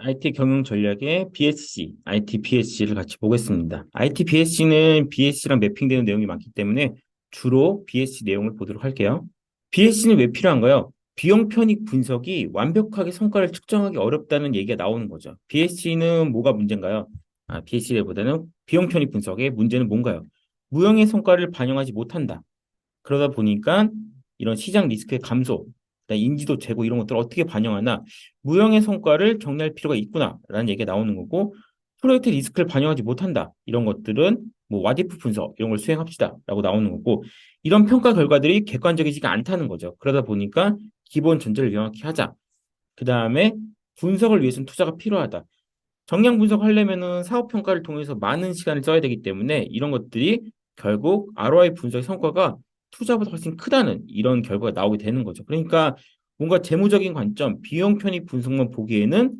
IT 경영 전략의 BSC, IT BSC를 같이 보겠습니다. IT BSC는 BSC랑 매핑되는 내용이 많기 때문에 주로 BSC 내용을 보도록 할게요. BSC는 왜 필요한가요? 비용 편익 분석이 완벽하게 성과를 측정하기 어렵다는 얘기가 나오는 거죠. BSC는 뭐가 문제인가요? BSC보다는 비용 편익 분석의 문제는 뭔가요? 무형의 성과를 반영하지 못한다. 그러다 보니까 이런 시장 리스크의 감소, 그다음에 인지도 제고 이런 것들을 어떻게 반영하나 무형의 성과를 정리할 필요가 있구나라는 얘기가 나오는 거고 프로젝트 리스크를 반영하지 못한다. 이런 것들은 뭐 와디프 분석 이런 걸 수행합시다라고 나오는 거고 이런 평가 결과들이 객관적이지가 않다는 거죠. 그러다 보니까 기본 전제를 명확히 하자. 그다음에 분석을 위해서는 투자가 필요하다. 정량 분석하려면은 사업 평가를 통해서 많은 시간을 써야 되기 때문에 이런 것들이 결국 ROI 분석의 성과가 투자보다 훨씬 크다는 이런 결과가 나오게 되는 거죠. 그러니까 뭔가 재무적인 관점, 비용 편익 분석만 보기에는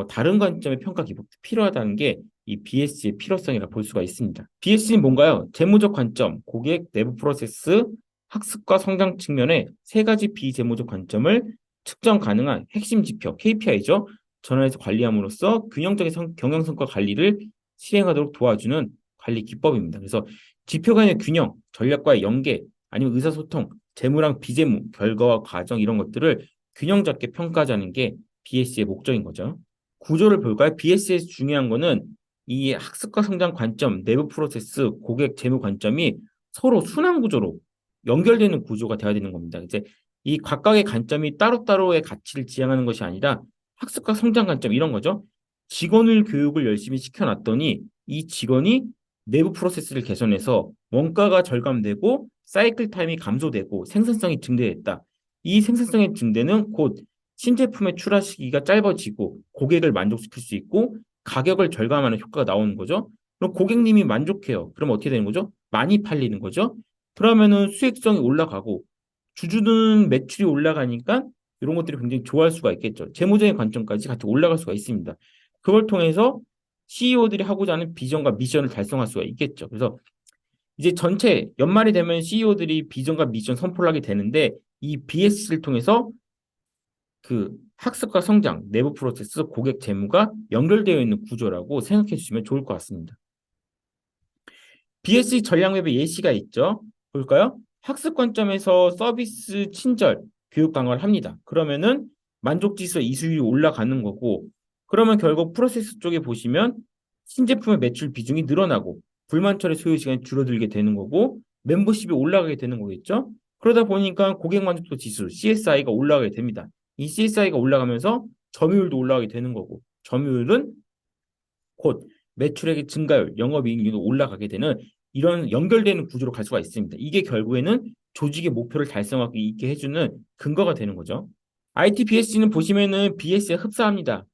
다른 관점의 평가 기법도 필요하다는 게 이 BS의 필요성이라 볼 수가 있습니다. BS는 뭔가요? 재무적 관점, 고객 내부 프로세스, 학습과 성장 측면의 세 가지 비재무적 관점을 측정 가능한 핵심 지표, KPI죠. 전환해서 관리함으로써 균형적인 경영성과 관리를 실행하도록 도와주는 관리 기법입니다. 그래서 지표 간의 균형, 전략과의 연계, 아니면 의사소통, 재무랑 비재무, 결과와 과정 이런 것들을 균형 잡게 평가하자는 게 BS의 목적인 거죠. 구조를 볼까요? BS에서 중요한 거는 이 학습과 성장 관점, 내부 프로세스, 고객 재무 관점이 서로 순환 구조로 연결되는 구조가 되어야 되는 겁니다. 이제 이 각각의 관점이 따로따로의 가치를 지향하는 것이 아니라 학습과 성장 관점 이런 거죠. 직원을 교육을 열심히 시켜놨더니 이 직원이 내부 프로세스를 개선해서 원가가 절감되고 사이클 타임이 감소되고 생산성이 증대했다. 이 생산성의 증대는 곧 신제품의 출하 시기가 짧아지고 고객을 만족시킬 수 있고 가격을 절감하는 효과가 나오는 거죠. 그럼 고객님이 만족해요. 그럼 어떻게 되는 거죠? 많이 팔리는 거죠. 그러면은 수익성이 올라가고 주주는 매출이 올라가니까 이런 것들이 굉장히 좋아할 수가 있겠죠. 재무적인 관점까지 같이 올라갈 수가 있습니다. 그걸 통해서 CEO들이 하고자 하는 비전과 미션을 달성할 수가 있겠죠. 그래서 이제 전체 연말이 되면 CEO들이 비전과 미션 선포를 하게 되는데 이 BS를 통해서 그 학습과 성장, 내부 프로세스, 고객 재무가 연결되어 있는 구조라고 생각해 주시면 좋을 것 같습니다. BSC 전략맵에 예시가 있죠. 볼까요? 학습 관점에서 서비스 친절, 교육 강화를 합니다. 그러면은 만족 지수 이수율이 올라가는 거고, 그러면 결국 프로세스 쪽에 보시면 신제품의 매출 비중이 늘어나고 불만 처리 소요 시간이 줄어들게 되는 거고 멤버십이 올라가게 되는 거겠죠. 그러다 보니까 고객 만족도 지수 CSI가 올라가게 됩니다. 이 CSI가 올라가면서 점유율도 올라가게 되는 거고 점유율은 곧 매출액의 증가율, 영업이익률도 올라가게 되는 이런 연결되는 구조로 갈 수가 있습니다. 이게 결국에는 조직의 목표를 달성하기 있게 해주는 근거가 되는 거죠. IT BSC는 보시면은 BS에 흡사합니다.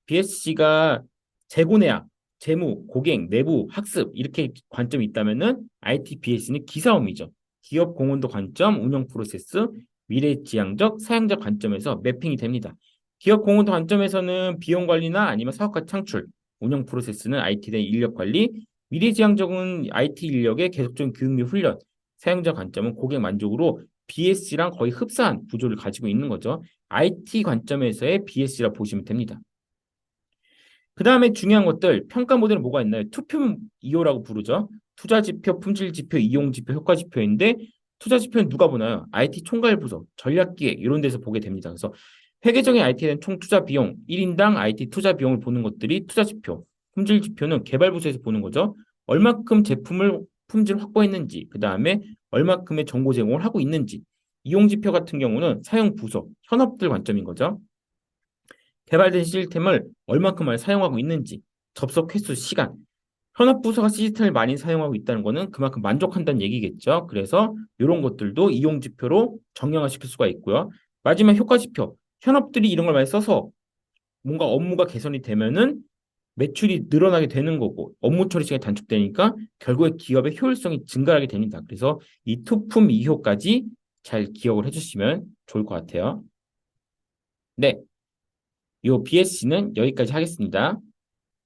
BSC가 재고 내역, 재무, 고객, 내부, 학습 이렇게 관점이 있다면은 IT BSC는 기사업이죠. 기업 공헌도 관점, 운영 프로세스, 미래지향적, 사용자 관점에서 매핑이 됩니다. 기업 공헌도 관점에서는 비용 관리나 아니면 사업가 창출, 운영 프로세스는 IT 내 인력 관리, 미래지향적은 IT 인력의 계속적인 교육 및 훈련, 사용자 관점은 고객 만족으로 BSC랑 거의 흡사한 구조를 가지고 있는 거죠. IT 관점에서의 BSC라 보시면 됩니다. 그 다음에 중요한 것들, 평가 모델은 뭐가 있나요? 투표 이효라고 부르죠. 투자 지표, 품질 지표, 이용 지표, 효과 지표인데 투자 지표는 누가 보나요? IT 총괄 부서, 전략 기획 이런 데서 보게 됩니다. 그래서 회계적인 IT에 대한 총 투자 비용, 1인당 IT 투자 비용을 보는 것들이 투자 지표, 품질 지표는 개발 부서에서 보는 거죠. 얼마큼 제품을 품질 확보했는지, 그 다음에 얼마큼의 정보 제공을 하고 있는지, 이용 지표 같은 경우는 사용 부서, 현업들 관점인 거죠. 개발된 시스템을 얼마큼 사용하고 있는지, 접속 횟수, 시간. 현업부서가 시스템을 많이 사용하고 있다는 것은 그만큼 만족한다는 얘기겠죠. 그래서 이런 것들도 이용 지표로 정량화시킬 수가 있고요. 마지막 효과 지표. 현업들이 이런 걸 많이 써서 뭔가 업무가 개선이 되면은 매출이 늘어나게 되는 거고 업무 처리 시간이 단축되니까 결국에 기업의 효율성이 증가하게 됩니다. 그래서 이 투품 이효까지 잘 기억을 해주시면 좋을 것 같아요. 네, 이 BSC는 여기까지 하겠습니다.